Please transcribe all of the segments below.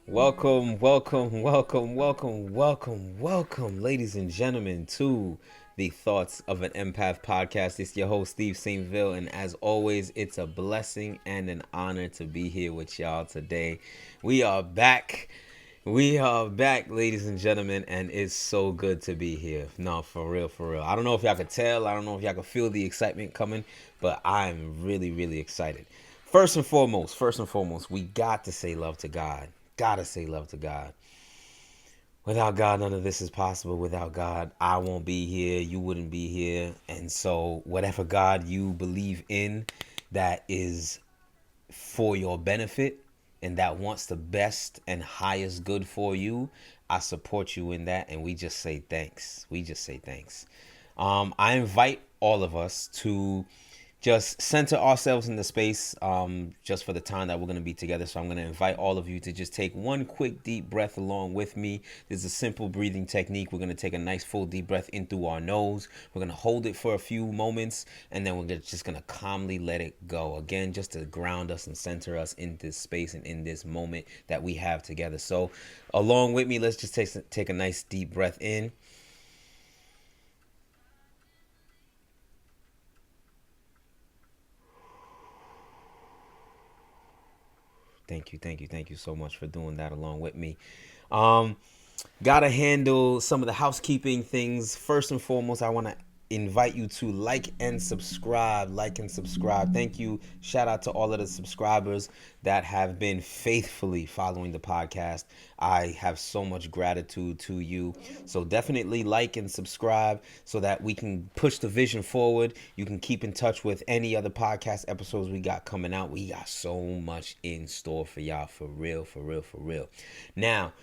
Welcome, ladies and gentlemen, to the Thoughts of an Empath podcast. It's your host, Steve Saintville, and as always, it's a blessing and an honor to be here with y'all today. We are back. We are back, ladies and gentlemen, and it's so good to be here. No, for real, for real. I don't know if y'all could tell, I don't know if y'all could feel the excitement coming, but I'm really, really excited. First and foremost, we got to say love to God. Gotta say love to God. Without God, none of this is possible. Without God, I won't be here. You wouldn't be here. And so, whatever God you believe in that is for your benefit and that wants the best and highest good for you, I support you in that. And we just say thanks. We just say thanks. I invite all of us to just center ourselves in the space just for the time that we're going to be together. So I'm going to invite all of you to just take one quick deep breath along with me. This is a simple breathing technique. We're going to take a nice full deep breath in through our nose. We're going to hold it for a few moments, and then we're just going to calmly let it go. Again, just to ground us and center us in this space and in this moment that we have together. So along with me, let's just take a nice deep breath in. Thank you so much for doing that along with me. Um, Gotta handle some of the housekeeping things. First and foremost, I want to invite you to like and subscribe. Like and subscribe. Thank you. Shout out to all of the subscribers that have been faithfully following the podcast. I have so much gratitude to you. So definitely like and subscribe so that we can push the vision forward. You can keep in touch with any other podcast episodes we got coming out. We got so much in store for y'all, for real, for real, for real. Now,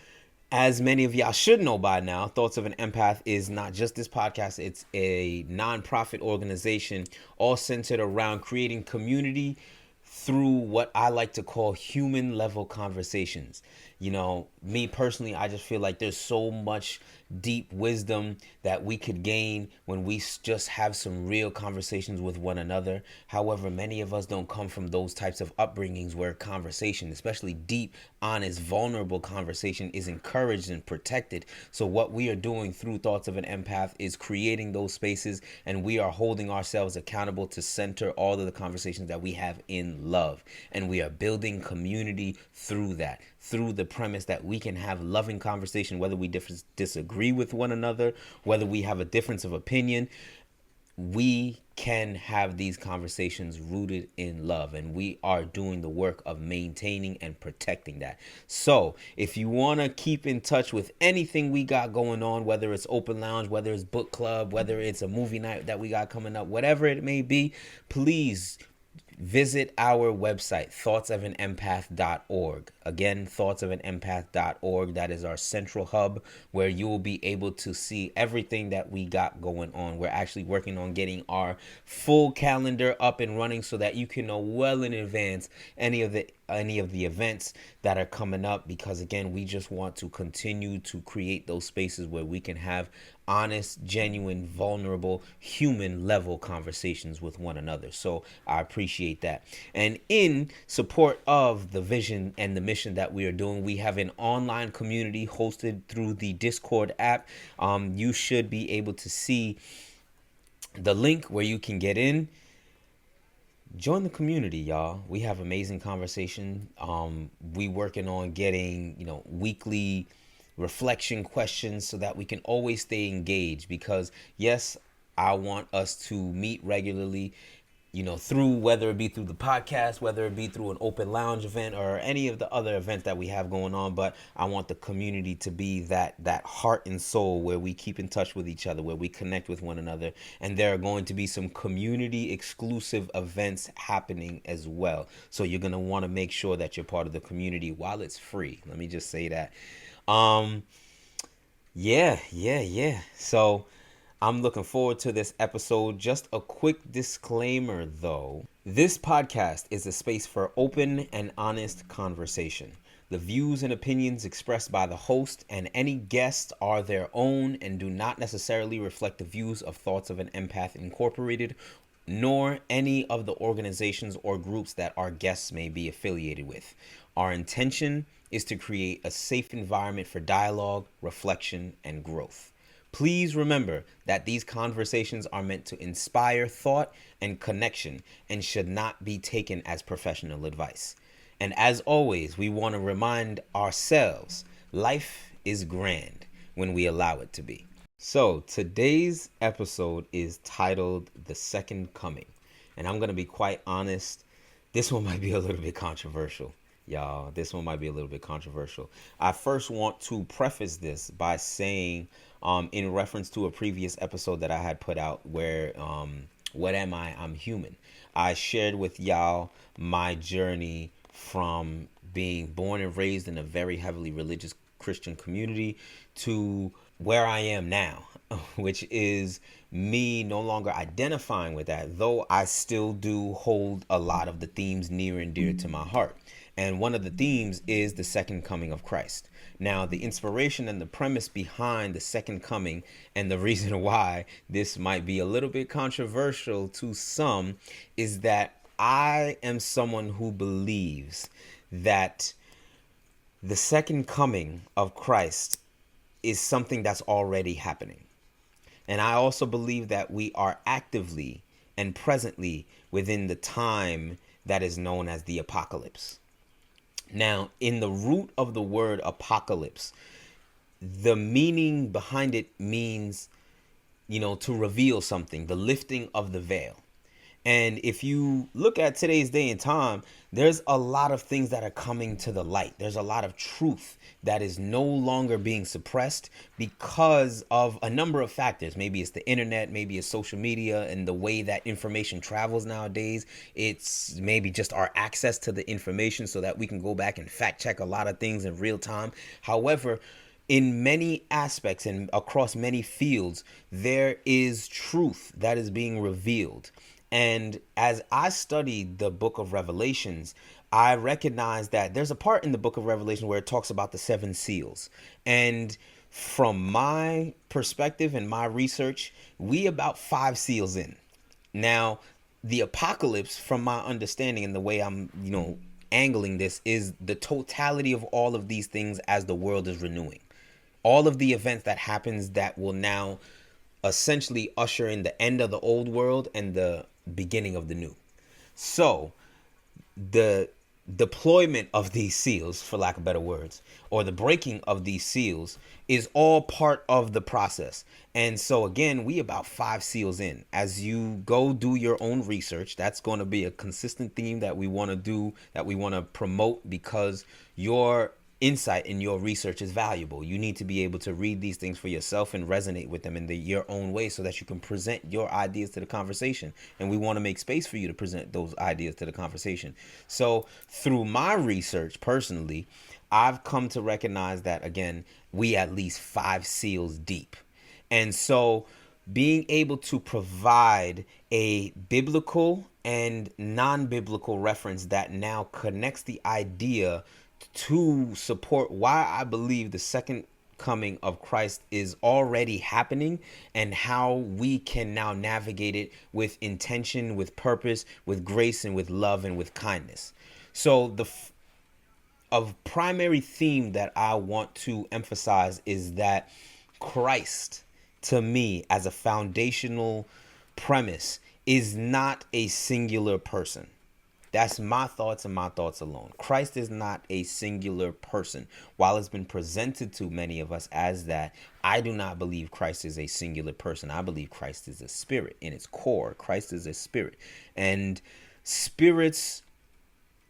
as many of y'all should know by now, Thoughts of an Empath is not just this podcast. It's a nonprofit organization all centered around creating community through what I like to call human level conversations. You know, me personally, I just feel like there's so much deep wisdom that we could gain when we just have some real conversations with one another. However, many of us don't come from those types of upbringings where conversation, especially deep, honest, vulnerable conversation, is encouraged and protected. So what we are doing through Thoughts of an Empath is creating those spaces, and we are holding ourselves accountable to center all of the conversations that we have in love. And we are building community through that, through the premise that we can have loving conversation, whether we disagree with one another, whether we have a difference of opinion. We can have these conversations rooted in love, and we are doing the work of maintaining and protecting that. So if you want to keep in touch with anything we got going on, whether it's open lounge, whether it's book club, whether it's a movie night that we got coming up, whatever it may be, please visit our website, thoughtsofanempath.org. Again, thoughtsofanempath.org. That is our central hub where you will be able to see everything that we got going on. We're actually working on getting our full calendar up and running so that you can know well in advance any of the events that are coming up, because again, we just want to continue to create those spaces where we can have honest, genuine, vulnerable, human level conversations with one another. So I appreciate that. And in support of the vision and the mission that we are doing, we have an online community hosted through the Discord app. You should be able to see the link where you can get in. Join the community, y'all. We have amazing conversation. We working on getting, weekly reflection questions so that we can always stay engaged, because yes, I want us to meet regularly, through, whether it be through the podcast, whether it be through an open lounge event or any of the other events that we have going on. But I want the community to be that heart and soul where we keep in touch with each other, where we connect with one another. And there are going to be some community exclusive events happening as well. So you're going to want to make sure that you're part of the community while it's free. Let me just say that. Yeah. So I'm looking forward to this episode. Just a quick disclaimer though. This podcast is a space for open and honest conversation. The views and opinions expressed by the host and any guest are their own and do not necessarily reflect the views of Thoughts of an Empath Incorporated, nor any of the organizations or groups that our guests may be affiliated with. Our intention is to create a safe environment for dialogue, reflection, and growth. Please remember that these conversations are meant to inspire thought and connection and should not be taken as professional advice. And as always, we want to remind ourselves life is grand when we allow it to be. So, today's episode is titled The Second Coming. And I'm going to be quite honest, this one might be a little bit controversial. Y'all, this one might be a little bit controversial. I first want to preface this by saying, in reference to a previous episode that I had put out where, what am I? I'm human. I shared with y'all my journey from being born and raised in a very heavily religious Christian community to where I am now, which is me no longer identifying with that, though I still do hold a lot of the themes near and dear to my heart. And one of the themes is the second coming of Christ. Now, the inspiration and the premise behind the second coming and the reason why this might be a little bit controversial to some is that I am someone who believes that the second coming of Christ is something that's already happening. And I also believe that we are actively and presently within the time that is known as the apocalypse. Now, in the root of the word apocalypse, the meaning behind it means, to reveal something, the lifting of the veil. And if you look at today's day and time, there's a lot of things that are coming to the light. There's a lot of truth that is no longer being suppressed because of a number of factors. Maybe it's the internet, maybe it's social media and the way that information travels nowadays. It's maybe just our access to the information so that we can go back and fact check a lot of things in real time. However, in many aspects and across many fields, there is truth that is being revealed. And as I studied the book of Revelations, I recognized that there's a part in the book of Revelation where it talks about the seven seals. And from my perspective and my research, we about 5 seals in. Now, the apocalypse, from my understanding and the way I'm, angling this, is the totality of all of these things as the world is renewing. All of the events that happens that will now essentially usher in the end of the old world and the beginning of the new. So the deployment of these seals, for lack of better words, or the breaking of these seals is all part of the process. And so again, we about 5 seals in. As you go do your own research, that's going to be a consistent theme that we want to do, that we want to promote, because your insight in your research is valuable. You need to be able to read these things for yourself and resonate with them in your own way so that you can present your ideas to the conversation. And we want to make space for you to present those ideas to the conversation. So through my research personally, I've come to recognize that, again, we at least 5 seals deep. And so being able to provide a biblical and non-biblical reference that now connects the idea to support why I believe the second coming of Christ is already happening and how we can now navigate it with intention, with purpose, with grace, and with love and with kindness. So a primary theme that I want to emphasize is that Christ, to me, as a foundational premise, is not a singular person. That's my thoughts and my thoughts alone. Christ is not a singular person. While it's been presented to many of us as that, I do not believe Christ is a singular person. I believe Christ is a spirit in its core. Christ is a spirit. And spirits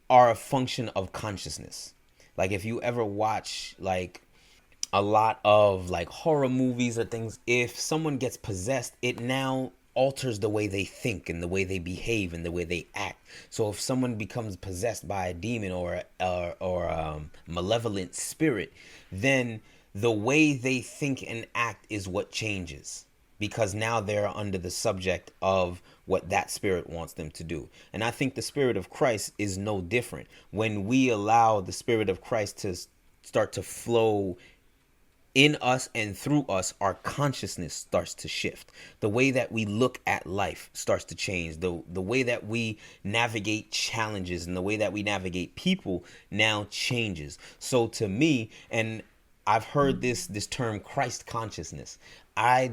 are a function of consciousness. Like if you ever watch a lot of horror movies or things, if someone gets possessed, it now alters the way they think and the way they behave and the way they act. So if someone becomes possessed by a demon or a malevolent spirit, then the way they think and act is what changes, because now they're under the subject of what that spirit wants them to do. And I think the Spirit of Christ is no different. When we allow the Spirit of Christ to start to flow in us and through us, our consciousness starts to shift. The way that we look at life starts to change. The way that we navigate challenges and the way that we navigate people now changes. So to me, and I've heard this term Christ consciousness. I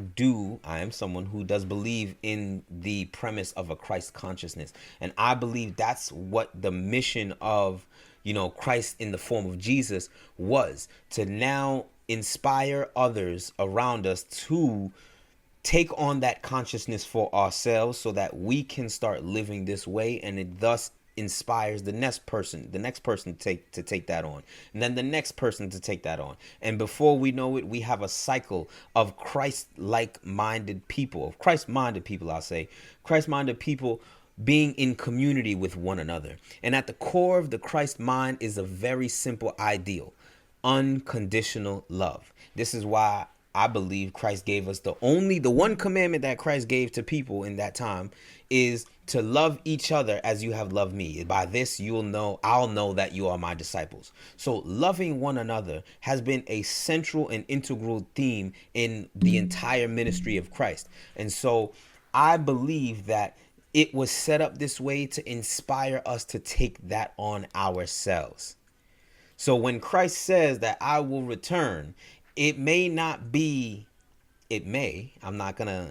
am someone who does believe in the premise of a Christ consciousness. And I believe that's what the mission of, Christ in the form of Jesus was, to now inspire others around us to take on that consciousness for ourselves so that we can start living this way, and it thus inspires the next person to take that on, and then the next person to take that on, and before we know it, we have a cycle of Christ-minded people being in community with one another. And at the core of the Christ mind is a very simple ideal: unconditional love. This is why I believe Christ gave us the one commandment that Christ gave to people in that time is to love each other as you have loved me. By this I'll know that you are my disciples. So loving one another has been a central and integral theme in the entire ministry of Christ. And so I believe that it was set up this way to inspire us to take that on ourselves. So when Christ says that I will return, I'm not going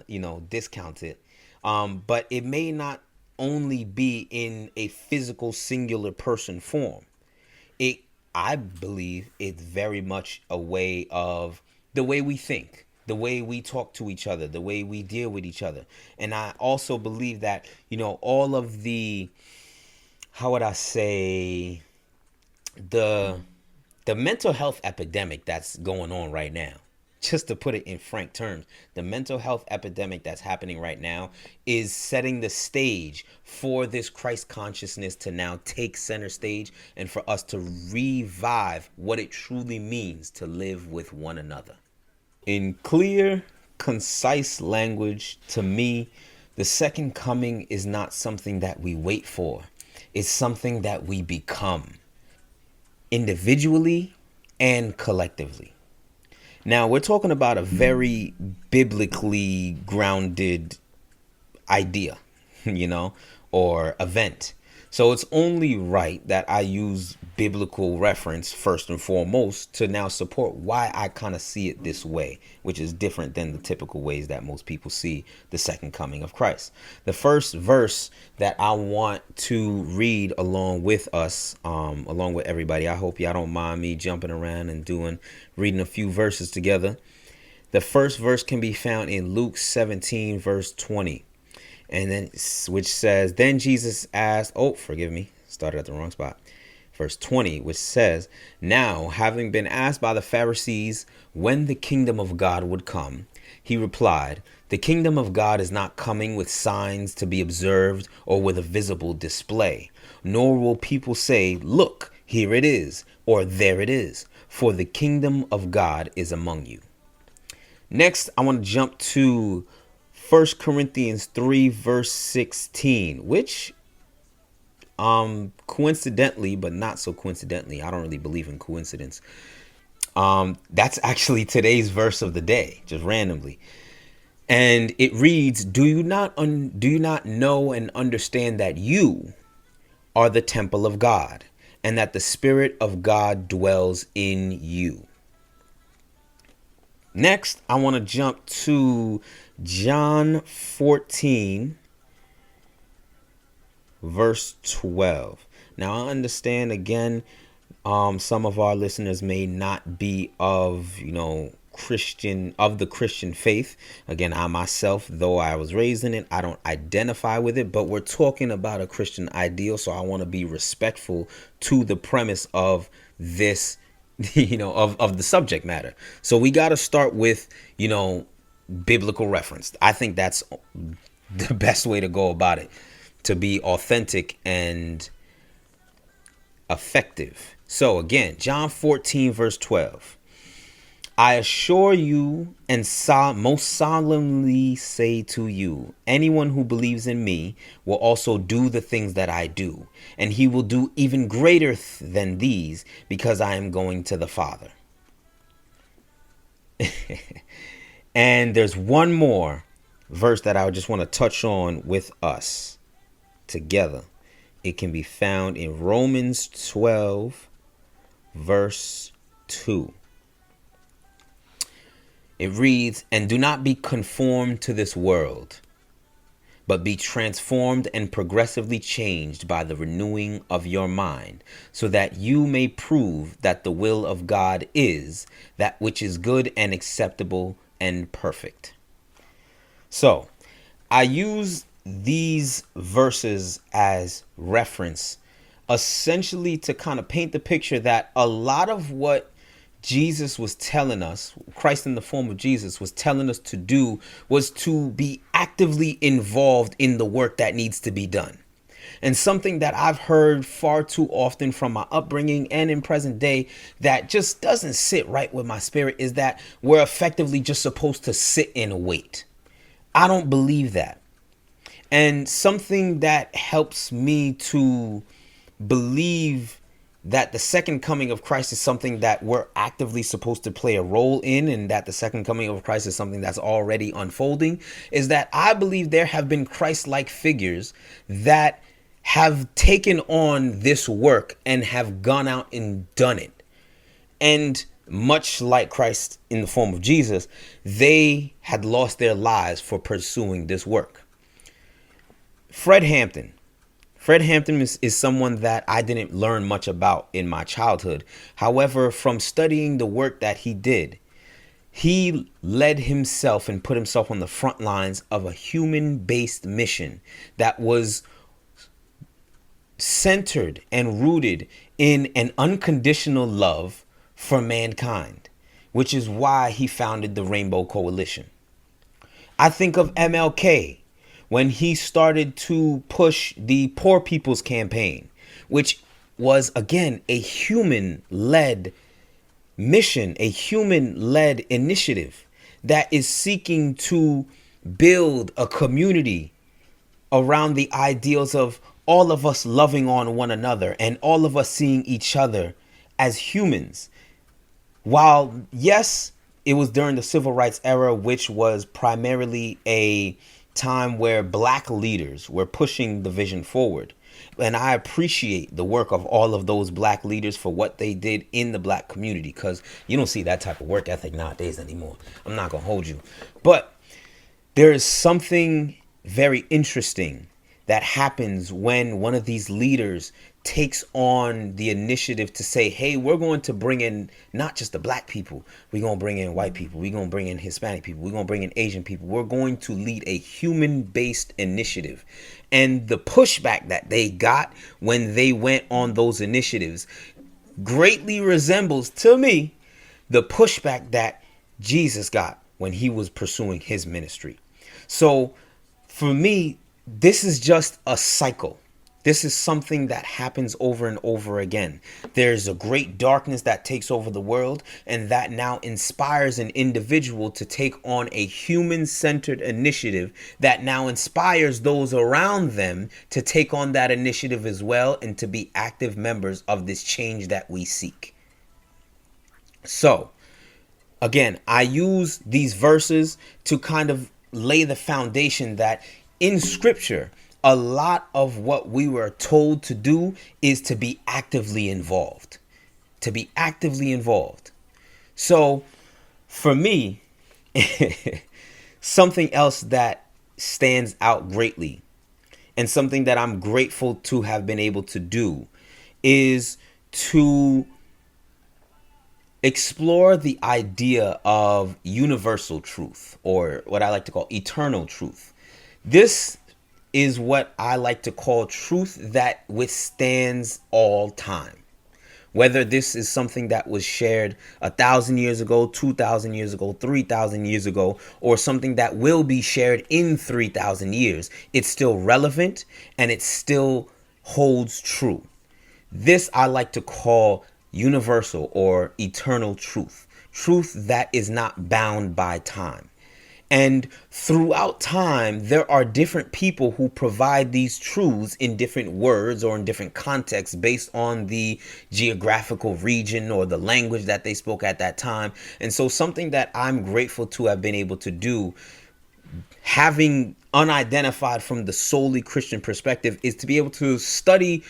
to, discount it. But it may not only be in a physical singular person form. I believe it's very much a way of the way we think, the way we talk to each other, the way we deal with each other. And I also believe that, all of the, how would I say, the mental health epidemic that's going on right now, just to put it in frank terms, the mental health epidemic that's happening right now is setting the stage for this Christ consciousness to now take center stage, and for us to revive what it truly means to live with one another. In clear, concise language, to me, the second coming is not something that we wait for. It's something that we become, individually and collectively. Now, we're talking about a very biblically grounded idea, or event. So it's only right that I use biblical reference first and foremost to now support why I kind of see it this way, which is different than the typical ways that most people see the second coming of Christ. The first verse that I want to read along with us, along with everybody, I hope y'all don't mind me jumping around and reading a few verses together. The first verse can be found in Luke 17, verse 20. And then, which says, then Jesus asked, started at the wrong spot. Verse 20, which says, now, having been asked by the Pharisees when the kingdom of God would come, he replied, the kingdom of God is not coming with signs to be observed or with a visible display, nor will people say, look, here it is, or there it is, for the kingdom of God is among you. Next, I want to jump to 1 Corinthians 3, verse 16, which coincidentally, but not so coincidentally, I don't really believe in coincidence. That's actually today's verse of the day, just randomly. And it reads, do you not know and understand that you are the temple of God, and that the Spirit of God dwells in you? Next, I want to jump to John 14, verse 12. Now, I understand, again, some of our listeners may not be of the Christian faith. Again, I myself, though I was raised in it, I don't identify with it, but we're talking about a Christian ideal, so I want to be respectful to the premise of this, of the subject matter. So we got to start with, biblical reference. I think that's the best way to go about it, to be authentic and effective. So again, John 14, verse 12. I assure you and most solemnly say to you, anyone who believes in me will also do the things that I do, and he will do even greater than these, because I am going to the Father. And there's one more verse that I just want to touch on with us together. It can be found in Romans 12, verse 2. It reads, "And do not be conformed to this world, but be transformed and progressively changed by the renewing of your mind, so that you may prove that the will of God is that which is good and acceptable and perfect." So I use these verses as reference, essentially to kind of paint the picture that a lot of what Jesus was telling us, Christ in the form of Jesus was telling us to do, was to be actively involved in the work that needs to be done. And something that I've heard far too often from my upbringing and in present day that just doesn't sit right with my spirit is that we're effectively just supposed to sit and wait. I don't believe that. And something that helps me to believe that the second coming of Christ is something that we're actively supposed to play a role in, and that the second coming of Christ is something that's already unfolding, is that I believe there have been Christ-like figures that have taken on this work and have gone out and done it. And much like Christ in the form of Jesus, they had lost their lives for pursuing this work. Fred Hampton is someone that I didn't learn much about in my childhood. However, from studying the work that he did, he led himself and put himself on the front lines of a human-based mission that was centered and rooted in an unconditional love for mankind, which is why he founded the Rainbow Coalition. I think of MLK when he started to push the Poor People's Campaign, which was, again, a human-led mission, a human-led initiative that is seeking to build a community around the ideals of all of us loving on one another and all of us seeing each other as humans. While, yes, it was during the civil rights era, which was primarily a time where black leaders were pushing the vision forward. And I appreciate the work of all of those black leaders for what they did in the black community, because you don't see that type of work ethic nowadays anymore. I'm not going to hold you. But there is something very interesting that happens when one of these leaders takes on the initiative to say, hey, we're going to bring in not just the black people. We're going to bring in white people. We're going to bring in Hispanic people. We're going to bring in Asian people. We're going to lead a human-based initiative. And the pushback that they got when they went on those initiatives greatly resembles, to me, the pushback that Jesus got when he was pursuing his ministry. So for me, this is just a cycle. This is something that happens over and over again. There's a great darkness that takes over the world, and that now inspires an individual to take on a human-centered initiative that now inspires those around them to take on that initiative as well and to be active members of this change that we seek. So, again, I use these verses to kind of lay the foundation that in Scripture, a lot of what we were told to do is to be actively involved. To be actively involved. So, for me, something else that stands out greatly and something that I'm grateful to have been able to do is to explore the idea of universal truth, or what I like to call eternal truth. This is what I like to call truth that withstands all time. Whether this is something that was shared 1,000 years ago, 2,000 years ago, 3,000 years ago, or something that will be shared in 3,000 years, it's still relevant and it still holds true. This I like to call universal or eternal truth. Truth that is not bound by time. And throughout time, there are different people who provide these truths in different words or in different contexts based on the geographical region or the language that they spoke at that time. And so something that I'm grateful to have been able to do, having unidentified from the solely Christian perspective, is to be able to study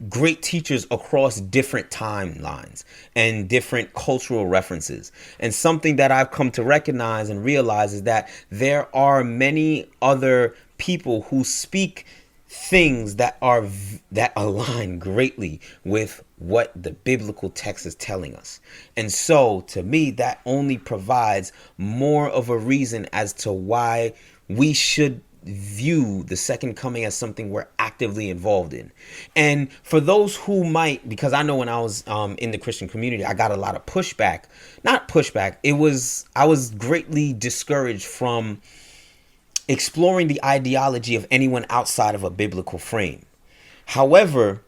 great teachers across different timelines and different cultural references. And something that I've come to recognize and realize is that there are many other people who speak things that align greatly with what the biblical text is telling us. And so to me, that only provides more of a reason as to why we should view the second coming as something we're actively involved in. And for those who might, because I know when I was in the Christian community, I got a lot of pushback. Not pushback, I was greatly discouraged from exploring the ideology of anyone outside of a biblical frame. However,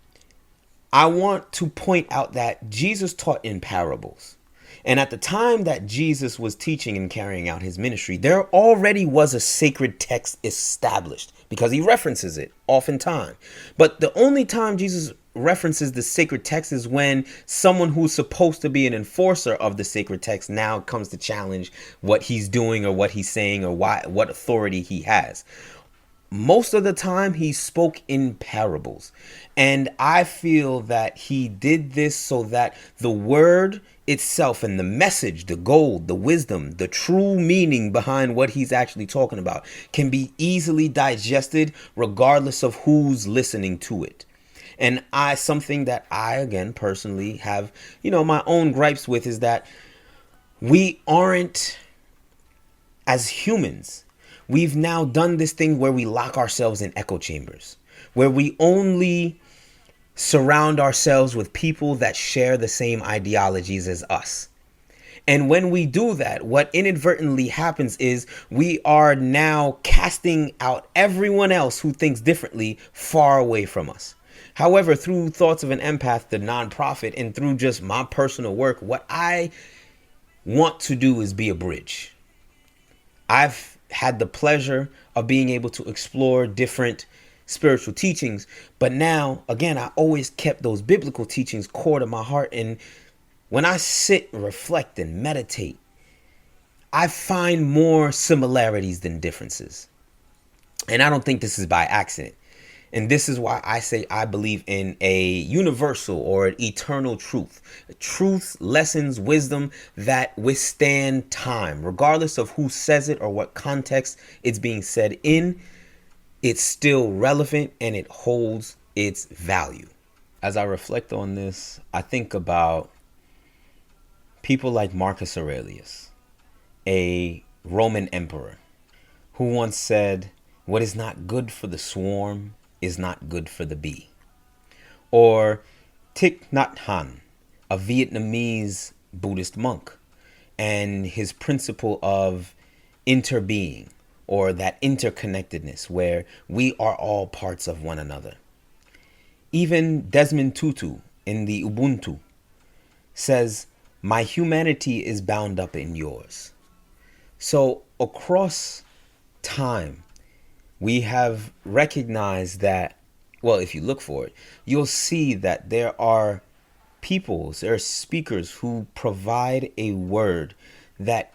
I want to point out that Jesus taught in parables. And at the time that Jesus was teaching and carrying out his ministry, there already was a sacred text established because he references it oftentimes. But the only time Jesus references the sacred text is when someone who's supposed to be an enforcer of the sacred text now comes to challenge what he's doing or what he's saying or what authority he has. Most of the time he spoke in parables. And I feel that he did this so that the word itself and the message, the gold, the wisdom, the true meaning behind what he's actually talking about can be easily digested regardless of who's listening to it. And something that I, again, personally have, my own gripes with is that we aren't, as humans, we've now done this thing where we lock ourselves in echo chambers, where we only surround ourselves with people that share the same ideologies as us. And when we do that, what inadvertently happens is we are now casting out everyone else who thinks differently far away from us. However, through Thoughts of an Empath, the nonprofit, and through just my personal work, what I want to do is be a bridge. I've had the pleasure of being able to explore different spiritual teachings, but now, again, I always kept those biblical teachings core to my heart. And when I sit and reflect and meditate, I find more similarities than differences. And I don't think this is by accident. And this is why I say I believe in a universal or an eternal truth. Truth, lessons, wisdom that withstand time. Regardless of who says it or what context it's being said in, it's still relevant and it holds its value. As I reflect on this, I think about people like Marcus Aurelius, a Roman emperor, who once said, "What is not good for the swarm is not good for the bee." Or Thich Nhat Hanh, a Vietnamese Buddhist monk, and his principle of interbeing, or that interconnectedness where we are all parts of one another. Even Desmond Tutu in the Ubuntu says, "My humanity is bound up in yours." So across time, we have recognized that, well, if you look for it, you'll see that there are speakers who provide a word that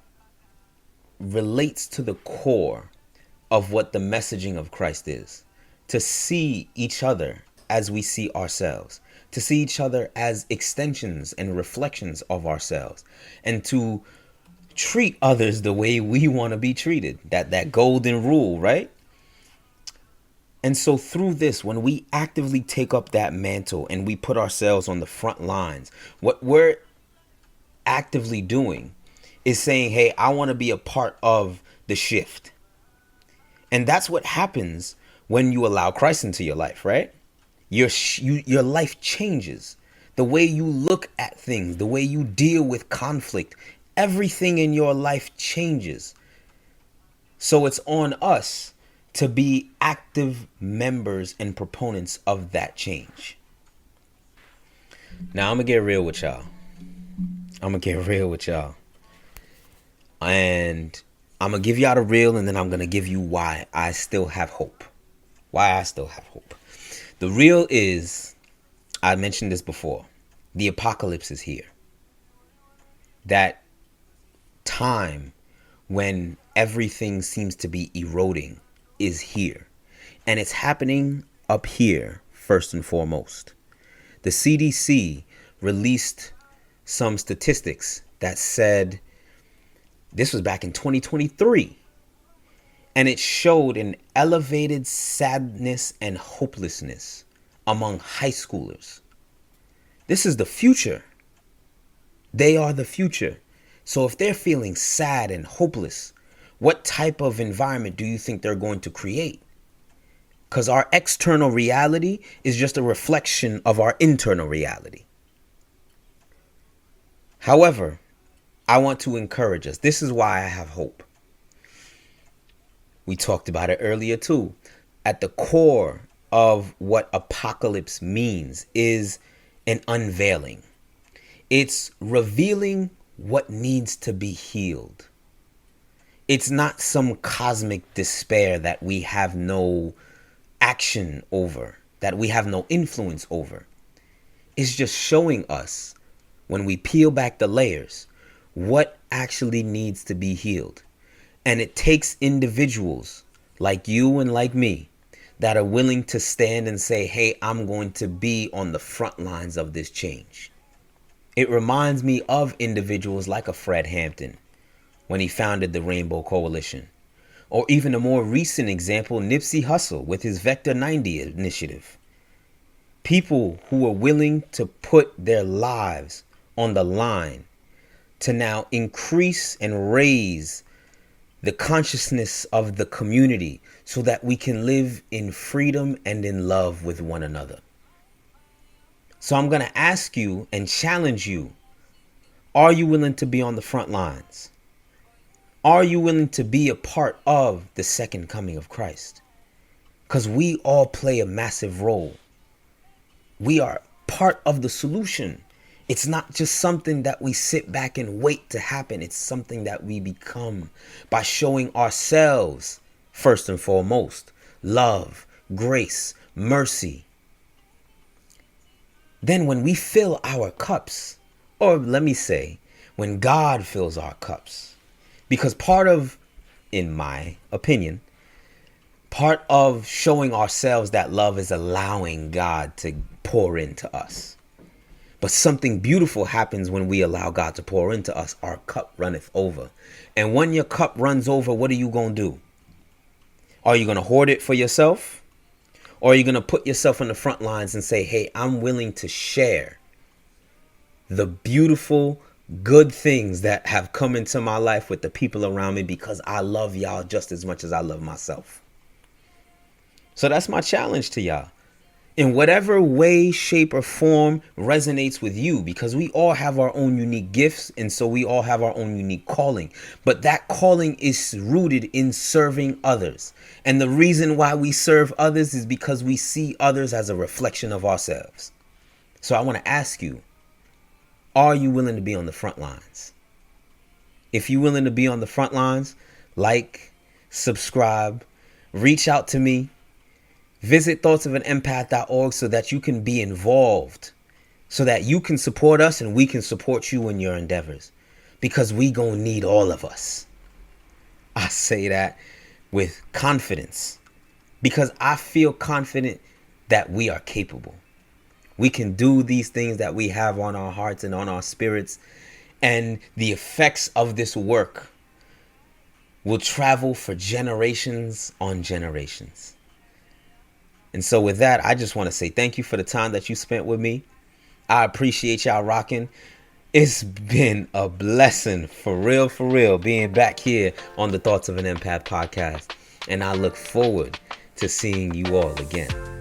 relates to the core of what the messaging of Christ is. To see each other as we see ourselves, to see each other as extensions and reflections of ourselves, and to treat others the way we want to be treated. That golden rule, right? And so through this, when we actively take up that mantle and we put ourselves on the front lines, what we're actively doing is saying, hey, I want to be a part of the shift. And that's what happens when you allow Christ into your life, right? Your life changes. The way you look at things, the way you deal with conflict, everything in your life changes. So it's on us to be active members and proponents of that change. Now, I'm going to get real with y'all. And I'm going to give y'all the real, and then I'm going to give you why I still have hope. Why I still have hope. The real is, I mentioned this before, the apocalypse is here. That time when everything seems to be eroding is here. And it's happening up here first and foremost. The CDC released some statistics that said, this was back in 2023, and it showed an elevated sadness and hopelessness among high schoolers. This is the future. They are the future. So if they're feeling sad and hopeless, what type of environment do you think they're going to create? Because our external reality is just a reflection of our internal reality. However, I want to encourage us. This is why I have hope. We talked about it earlier too. At the core of what apocalypse means is an unveiling. It's revealing what needs to be healed. It's not some cosmic despair that we have no action over, that we have no influence over. It's just showing us, when we peel back the layers, what actually needs to be healed. And it takes individuals like you and like me that are willing to stand and say, hey, I'm going to be on the front lines of this change. It reminds me of individuals like a Fred Hampton when he founded the Rainbow Coalition. Or even a more recent example, Nipsey Hussle with his Vector 90 initiative. People who are willing to put their lives on the line to now increase and raise the consciousness of the community so that we can live in freedom and in love with one another. So I'm going to ask you and challenge you. Are you willing to be on the front lines? Are you willing to be a part of the second coming of Christ? Because we all play a massive role. We are part of the solution. It's not just something that we sit back and wait to happen. It's something that we become by showing ourselves, first and foremost, love, grace, mercy. Then when we fill our cups, or let me say, when God fills our cups, because part of, in my opinion, part of showing ourselves that love is allowing God to pour into us. But something beautiful happens when we allow God to pour into us. Our cup runneth over. And when your cup runs over, what are you going to do? Are you going to hoard it for yourself? Or are you going to put yourself on the front lines and say, hey, I'm willing to share the beautiful, good things that have come into my life with the people around me because I love y'all just as much as I love myself. So that's my challenge to y'all. In whatever way, shape, or form resonates with you, because we all have our own unique gifts, and so we all have our own unique calling. But that calling is rooted in serving others. And the reason why we serve others is because we see others as a reflection of ourselves. So I want to ask you, are you willing to be on the front lines? If you're willing to be on the front lines, like, subscribe, reach out to me. Visit thoughtsofanempath.org so that you can be involved, so that you can support us and we can support you in your endeavors, because we gonna need all of us. I say that with confidence because I feel confident that we are capable. We can do these things that we have on our hearts and on our spirits, and the effects of this work will travel for generations on generations. And so with that, I just want to say thank you for the time that you spent with me. I appreciate y'all rocking. It's been a blessing for real, being back here on the Thoughts of an Empath podcast. And I look forward to seeing you all again.